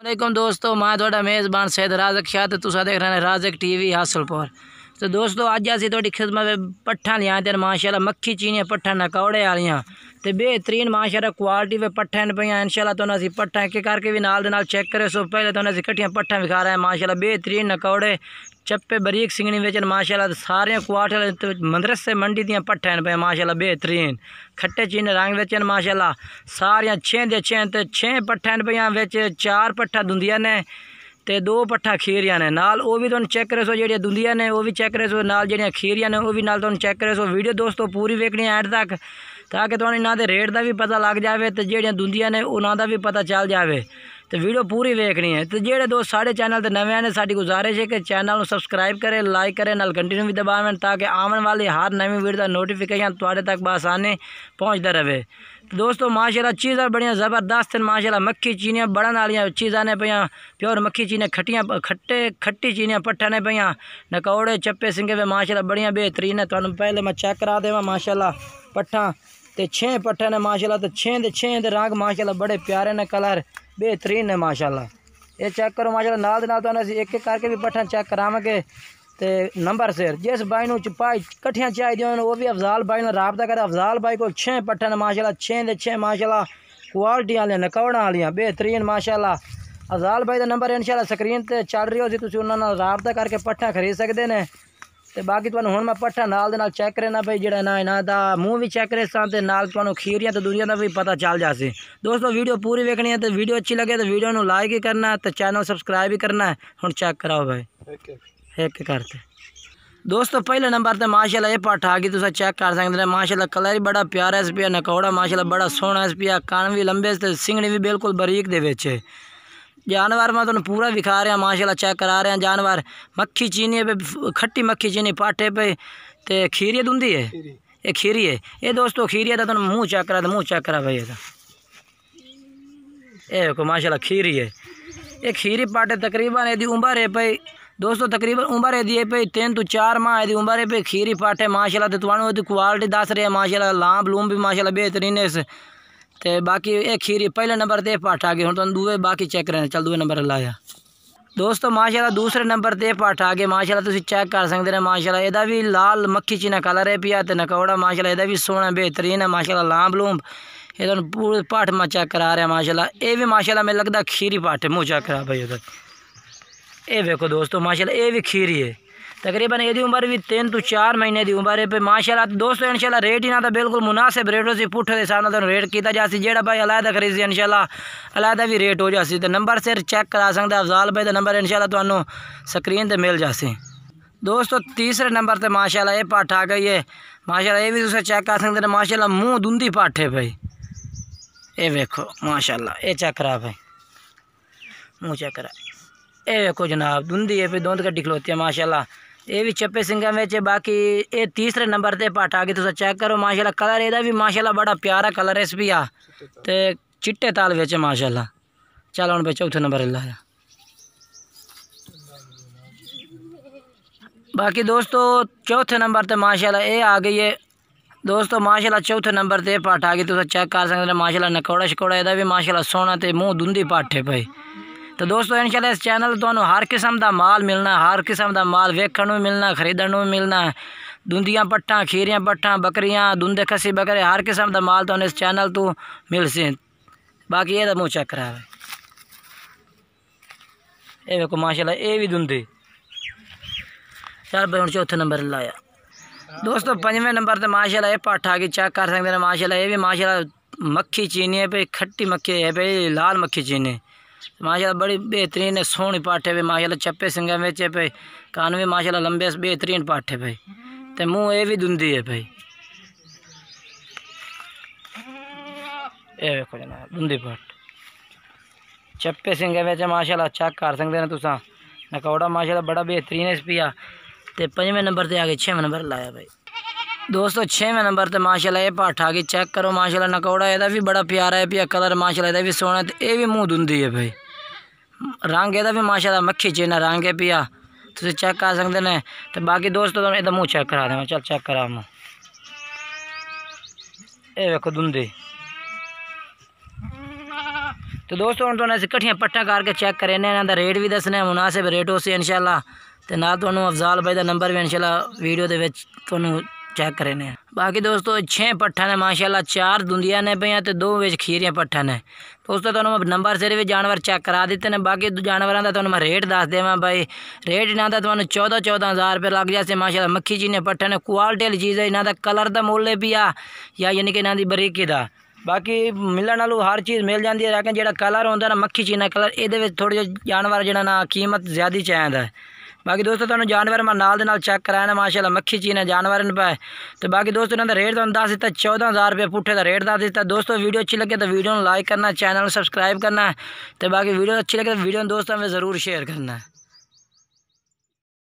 वालेकुम दोस्तों, मैं थोड़ा मेज़बान सैयद राज़क शाह ते तुसा देख रहे हैं राज़क टीवी हासलपुर। तो दोस्तों अज असीं थोड़ी खिदमत पट्ठा लिया ते माशाल्लाह मक्खी चीनियां पट्ठा नकौड़े वालियां ते बेहतरीन माशाल्लाह क्वालिटी वे पट्ठा पे इंशाल्लाह तुहानूं असीं पट्ठा एक करके भी नाल दे नाल चेक करे। सो पहले तुहानूं असीं कट्ठियां पट्ठा विखा रहे हैं माशाल्लाह बेहतरीन नकौड़े चप्पे बरीक सिंगनी बेचन माशाल्लाह सारे क्वालिटी मदरसे मंडी दियां पट्ठा पे माशाल्लाह बेहतरीन खट्टे चीने रंग बेचन माशाल्लाह सारियां छे दे छे ते छे पट्ठा पे विच चार पट्ठा दुंदियां ने ते दो पट्ठा खीरियां ने नाल वो भी तुहानूं चेक करे सो जेहड़ियां दुंदियां ने वो भी चेक करे सो नाल जेहड़ियां खीरियां ने वो भी नाल तुहानूं चेक करे सो। वीडियो दोस्तों पूरी वेखनी एंड तक ताकि तुहानूं इन्हां दे रेट का भी पता लग जाए तो जेहड़ियां दुंदियां ने उन्हां दा भी पता चल जाए। तो वीडियो पूरी वेखनी है। तो जेहड़े दोस्त साढ़े चैनल ते नवे ने साडी गुजारिश है कि चैनल को सबसक्राइब करें लाइक करें नाल कंटिन्यू भी दबावें ताकि आने वाली हर नवी वीडियो का नोटिफिकेशन तुहाडे तक बआसानी पहुँचता रहे। तो दोस्तों माशाल्लाह चीज़ां बड़ियां ज़बरदस्त माशाल्लाह मक्खी चीनियां बढ़न वालियां चीज़ां ने पियां प्योर मक्खी चीनियां खट्टी चीनियां पट्ठा ने पियां नकौड़े चप्पे सिंगे वे माशाल्लाह बढ़िया बेहतरीन है। तुहानूं पहले मैं चेक करा देवां माशाल्लाह पट्ठा ते छे पट्ठा ने माशाल्लाह तो छे दे रंग माशाल्लाह बड़े प्यारे ने कलर बेहतरीन है माशाल्लाह। ये चेक करो माशाल्लाह नाल दे नाल तुहानूं असीं एक करके भी पट्ठा चेक करावांगे ते नंबर सिर जिस भाई नूं पाई कट्ठियां चाहिए वो भी अफजाल भाई नाल राबता करे। अफजाल भाई को छे पट्ठा ने माशाल्लाह छे दे छे माशाल्लाह क्वालिटी वाले नकौड़ा वालियां बेहतरीन माशाल्लाह। अफजाल भाई का नंबर इंशाल्लाह स्क्रीन पर चल रही हो तुसीं उन्हां नाल राबता करके पट्ठा खरीद सकते हैं। तो बाकी तुहानूं हुण मैं पट्ठा नाल दे नाल चेक करना भाई जिहड़ा ना इन्हां दा मूँह भी चेक करे सां ते नाल तुहानूं खीरियां ते दुनिया का भी पता चल जासी। दोस्तों वीडियो पूरी वेखनी है तो वीडियो अच्छी लगे तो वीडियो नूं लाइक ही करना तो चैनल सबसक्राइब ही करना है। हुण चेक कराओ भाई एक करते। दोस्तों पहले नंबर पर माशाल्लाह ये पट्ठ आ गई तुम चेक कर सकते हैं माशाल्लाह कलर ही बड़ा प्यारा इस पिया नकौड़ा माशाल्लाह बड़ा सोहना इस पिया कान भी लंबे ते सिंगड़ी भी बिल्कुल बरीक दे विच है। जानवर मैं तुहानूं पूरा विखा रहा माशाल्लाह चेक करा रहा जानवर मक्खी चीनी पे खट्टी मक्खी चीनी पाठे पे ते खीरी दुंदी है ये खीरी है। ये दोस्तों खीरी है तो तुहानूं मुँह चेक करा मुँह चेक करा भाई ये देखो माशाल्लाह खीरी है। ये खीरी पाठे तकरीबन यदि उम्र है भाई दोस्तों तकरीबन उम्र यदि है भाई 3 to 4 माह यदि उम्र है भाई खीरी पाठे माशाल्लाह तो तुहानूं क्वालिटी दस रहे माशाल्लाह लाम लूम भी माशाल्लाह बेहतरीन है। तो बाकी ये खीरी पहले नंबर पर पट्ठ आ गई हूँ तुम दूए बाकी चेक करें चल दूए नंबर लाया। दोस्तों माशाल्लाह दूसरे नंबर पर पट्ठ आ गए माशाल्लाह तुसीं चेक कर सकते हैं माशाल्लाह इहदा भी लाल मक्खी चीना कलर है पिया ते नकौड़ा माशाल्लाह इहदा भी सोहना बेहतरीन है माशाल्लाह लाम लूम ये तुहानूं पूरे पट्ठ मैं चेक करा रहा माशाल्लाह। ये भी माशाल्लाह मैं लगता खीरी पट्ठ है मुँह चेक करा भाई उधर ये देखो दोस्तों माशाल्लाह ये भी खीरी है तकरीबन यदि उम्र भी 3 to 4 महीने की उम्र है पे माशाल्लाह। दोस्तों इंशाल्लाह रेट इन्हां दा बिल्कुल मुनासिब रेटों से पुट्ठे के हिसाब नाल रेट किया जासी जेड़ा भाई अलहदा खरीदी इंशाल्लाह अलहदा भी रेट हो जासी। तो नंबर सिर चेक करा सकते अफजाल भाई का नंबर इंशाल्लाह तुहानूं स्क्रीन पर मिल जासी। दोस्तों तीसरे नंबर पर माशाल्लाह ये पट्ठ आ गई है माशाल्लाह ये भी तुसीं चेक कर सकते हैं माशाल्लाह मुँह दुंदी पट्ठ है भाई ये देखो माशाल्लाह ये चेक करा भाई मुँह चेक करा ये देखो जनाब दुंदी है फिर दुंद कट्टी खलोती है माशाल्लाह। ये भी चप्पे सिंगा में बाकी ये तीसरे नंबर पर पट्ठ आ गई तुम चेक करो माशाल्लाह कलर यदा भी माशाल्लाह बड़ा प्यारा कलर है इस भी आ ते चिट्टे ताल विच माशाल्लाह। चलो हम भाई चौथे नंबर लाया। बाकी दोस्तों चौथे नंबर पर माशाल्लाह ये आ गई है दोस्तों माशाल्लाह चौथे नंबर पर पट्ठ आ गई तुम चेक कर सकते माशाल्लाह नकौड़ा शकौड़ा यदा भी माशाल्लाह सोहना ते मुँह दुंदी पट्ठ है भाई। तो दोस्तों इंशाल्लाह इस चैनल तुहानूं हर किस्म का माल मिलना हर किस्म का माल वेखण नूं मिलना खरीदण नूं मिलना दुंदियां पट्ठा खीरियां पट्ठा बकरियां दुंदे खसी बकरे हर किस्म का माल तुहानूं इस चैनल तो मिल सी। बाकी ये मुँह चेक करा ये देखो माशाल्लाह ये भी दुंदी। चल भाई हुण चौथे नंबर लाया। दोस्तों पंजवें नंबर पर माशाल्लाह ये पट्ठ आ गई चेक कर सकते हैं माशाल्लाह ये भी माशाल्लाह मक्खी चीनी है पे खट्टी मक्खी है पे लाल मक्खी चीनी माशाल्लाह बड़ी बेहतरीन है सोहनी पट्ठ है माशाल्लाह चप्पे सिंगा में पे कान भी माशाल्लाह लंबे बेहतरीन पट्ठ है भाई तो मुँह ये भी दुंदी है भाई ये देखो जनाब दुंदी पट्ठ चप्पे सिंगे में माशाल्लाह चेक कर सकते हैं तुसा नकौड़ा माशाल्लाह बड़ा बेहतरीन है इस पिया। तो पंजवें नंबर पर आ गए 6वें नंबर लाया भाई। दोस्तों 6वें नंबर पर माशाल्लाह ये पट्ठ आ गई चेक करो माशाल्लाह नकौड़ा यदा भी बड़ा प्यारा है पिया कलर माशाल्लाह यदा भी सोहना तो ये भी मुँह दुंदी है भाई रंग यदा भी माशाल्लाह मक्खी चीना रंग है पिया तुम चेक कर सकते हैं। तो बाकी दोस्तों तुम इहदा मुँह चेक करा दें चल चेक करा मुँह ये देखो दुंदी तो दोस्तों हम तुहानू इकट्ठियां पट्ठा करके चेक करें, इन्हां दा रेट भी दसने मुनासिब रेट उसे इंशाल्लाह, ते नाल तुहानू अफजाल भाई दा नंबर भी इंशाल्लाह वीडियो दे विच तुहानू चेक करेने। बाकी दोस्तों 6 पट्ठा ने माशाल्लाह, 4 दुंदियां ने पईयां ते 2 विच खीरियां पट्ठा ने। दोस्तों तुहानू मैं नंबर सिर भी जानवर चेक करा दिते ने। बाकी जानवरां दा तुहानू मैं रेट दस देवां भाई, रेट इन्हां दा तुहानू 14-14 हज़ार रुपये लग जासे माशाल्लाह। मक्खी चीने पट्ठा ने क्वालिटी वाली चीज़ है, इन्हां दा कलर दा मुल भी आ या यानी कि इन्हां दी बरीकी दा। बाकी मिलण नालों हर चीज़ मिल जाती है, लेकिन जो कलर होंदा ना मक्खी चीना कलर, ये थोड़ी जी जानवर जो ना कीमत ज़्यादा चाहिए है। बाकी दोस्तों तुहानू जानवर मैं नाल दे नाल चेक कराया माशाल्लाह, मक्खी चीने जानवर पे। तो बाकी दोस्तों इन्हां दा रेट तुहानू दस दिता 14,000 रुपये पुट्ठे का रेट दस दिता। दोस्तों वीडियो अच्छी लगे तो वीडियो लाइक करना, चैनल सब्सक्राइब करना है। तो बाकी वीडियो अच्छी लगे तो वीडियो दोस्तों में ज़रूर शेयर करना है।